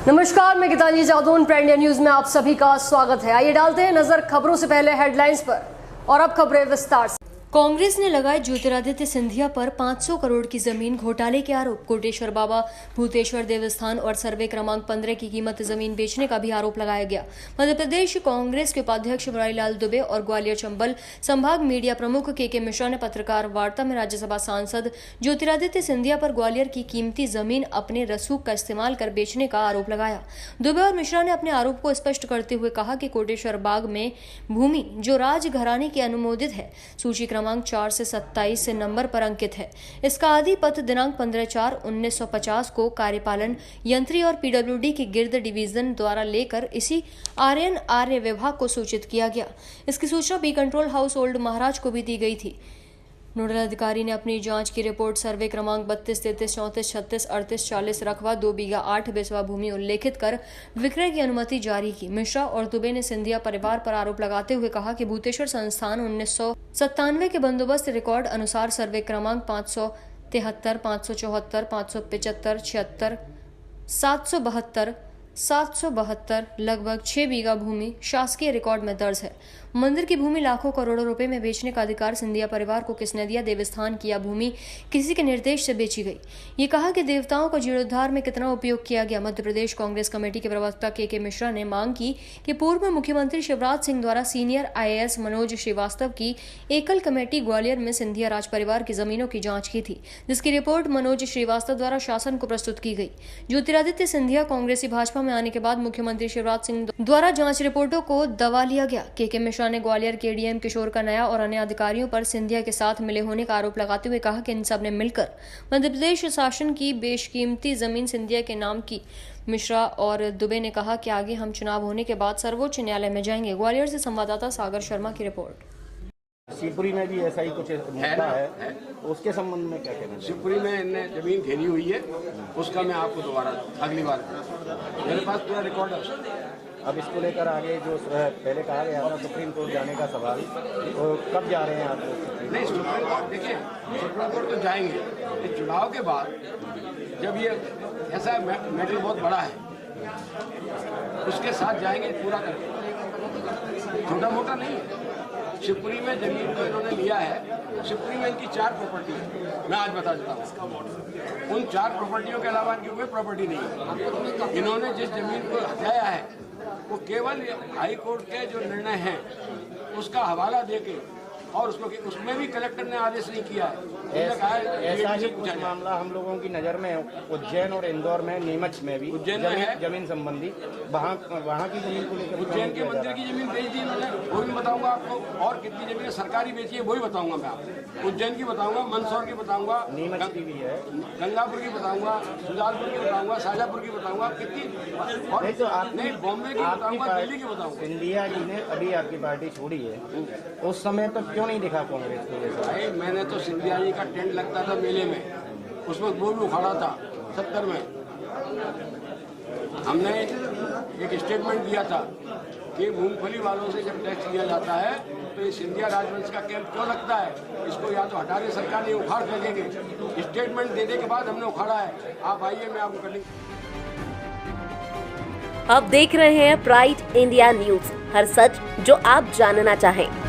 नमस्कार, मैं गीतांजलि जादू प्रेंड इंडिया न्यूज में आप सभी का स्वागत है। आइए डालते हैं नजर खबरों से पहले हेडलाइंस पर और अब खबरें विस्तार से। कांग्रेस ने लगाए ज्योतिरादित्य सिंधिया पर 500 करोड़ की जमीन घोटाले के आरोप। कोटेश्वर बाबा भूतेश्वर देवस्थान और सर्वे क्रमांक 15 की कीमत जमीन बेचने का भी आरोप लगाया गया। मध्य प्रदेश कांग्रेस के उपाध्यक्ष मुरारीलाल दुबे और ग्वालियर चंबल संभाग मीडिया प्रमुख के मिश्रा ने पत्रकार वार्ता में राज्यसभा सांसद ज्योतिरादित्य सिंधिया पर ग्वालियर की कीमती जमीन अपने रसूख का इस्तेमाल कर बेचने का आरोप लगाया। दुबे और मिश्रा ने अपने आरोप को स्पष्ट करते हुए कहा कि कोटेश्वर बाग में भूमि जो राज घराने की अनुमोदित है, सूची क्रमांक 4 से 27 से नंबर पर अंकित है। इसका आधिपत्र दिनांक 15/4/1950 को कार्यपालन यंत्री और पीडब्ल्यूडी की गिर्द डिवीजन द्वारा लेकर इसी आर्यन आर्य विभाग को सूचित किया गया। इसकी सूचना बी कंट्रोल हाउस ओल्ड महाराज को भी दी गई थी। नोडल अधिकारी ने अपनी जांच की रिपोर्ट सर्वे क्रमांक 32, 33, 34, 36, 38, 40 रकबा 2 बीघा 8 बेसवा भूमि उल्लेखित कर विक्रय की अनुमति जारी की। मिश्रा और दुबे ने सिंधिया परिवार पर आरोप लगाते हुए कहा कि भूतेश्वर संस्थान 1997 के बंदोबस्त रिकॉर्ड अनुसार सर्वे क्रमांक 573, 574, 575, 76, 772 लगभग 6 बीघा भूमि शासकीय रिकॉर्ड में दर्ज है। मंदिर की भूमि लाखों करोड़ों रुपए में बेचने का अधिकार सिंधिया परिवार को किसने दिया? देवस्थान की यह भूमि किसी के निर्देश से बेची गई। ये कहा कि देवताओं का जीर्णोद्धार में कितना उपयोग किया गया। मध्य प्रदेश कांग्रेस कमेटी के प्रवक्ता के मिश्रा ने मांग की कि पूर्व मुख्यमंत्री शिवराज सिंह द्वारा सीनियर IAS मनोज श्रीवास्तव की एकल कमेटी ग्वालियर में सिंधिया राज परिवार की जमीनों की जाँच की थी, जिसकी रिपोर्ट मनोज श्रीवास्तव द्वारा शासन को प्रस्तुत की गई। ज्योतिरादित्य सिंधिया कांग्रेसी भाजपा में आने के बाद मुख्यमंत्री शिवराज सिंह द्वारा जांच रिपोर्टों को दबा लिया गया। के मिश्रा ने ग्वालियर के डीएम किशोर कन्हैया और अन्य अधिकारियों पर सिंधिया के साथ मिले होने का आरोप लगाते हुए कहा कि इन सब ने मिलकर मध्य प्रदेश शासन की बेशकीमती जमीन सिंधिया के नाम की। मिश्रा और दुबे ने कहा कि आगे हम चुनाव होने के बाद सर्वोच्च न्यायालय में जाएंगे। ग्वालियर से संवाददाता सागर शर्मा की रिपोर्ट। शिवपुरी में भी ऐसा ही कुछ मुद्दा है, उसके संबंध में क्या कहना? शिवपुरी में इनने जमीन घेरी हुई है, उसका मैं आपको दोबारा अगली बार मेरे पास पूरा रिकॉर्ड है। अब इसको लेकर आगे जो पहले कहा गया था सुप्रीम कोर्ट जाने का सवाल, तो कब जा रहे हैं आप? नहीं, सुप्रीम कोर्ट देखिए, सुप्रीम कोर्ट तो जाएंगे इस चुनाव के बाद। जब ये ऐसा मैटर बहुत बड़ा है, उसके साथ जाएंगे, पूरा करेंगे, छोटा मोटा नहीं है। शिवपुरी में जमीन को इन्होंने लिया है। शिवपुरी में इनकी 4 प्रॉपर्टी है, मैं आज बता देता हूँ। उन 4 प्रॉपर्टियों के अलावा इनकी कोई प्रॉपर्टी नहीं है। इन्होंने जिस जमीन को हटाया है वो केवल हाई कोर्ट के जो निर्णय हैं उसका हवाला देके, और उसमें भी कलेक्टर ने आदेश नहीं किया है। ऐसा ही कुछ मामला हम लोगों की नज़र में उज्जैन और इंदौर में, नीमच में भी उज्जैन में है जमीन संबंधी। वहाँ की जमीन को लेकर उज्जैन के मंदिर की जमीन बेच दी मैंने, वो भी बताऊंगा आपको। और कितनी जमीन सरकारी बेची है वो भी बताऊंगा मैं आपको। उज्जैन की बताऊंगा, मंदसौर की बताऊंगा, नीमच की भी है, गंगापुर की बताऊंगा, सुजालपुर की बताऊंगा, शाजापुर की बताऊंगा, कितनी और नहीं बॉम्बे की बताऊंगा, दिल्ली की बताऊंगा। सिंधिया जी ने अभी आपकी पार्टी छोड़ी है, उस समय तक क्यों नहीं दिखा कांग्रेस को? भाई मैंने तो सिंधिया जी का टेंट लगता था मेले में, उसमें वो भी उखाड़ा था 70 में। हमने एक स्टेटमेंट दिया था कि मूंगफली वालों से जब टैक्स लिया जाता है तो ये सिंधिया राजवंश का कैंप क्यों लगता है, इसको या तो हटा दे सरकार, नहीं उखाड़ फेंकेंगे। स्टेटमेंट देने के बाद हमने उखाड़ा है। आप आइए, मैं आपको कटिंग। आप देख रहे हैं प्राइड इंडिया न्यूज, हर सच जो आप जानना चाहें।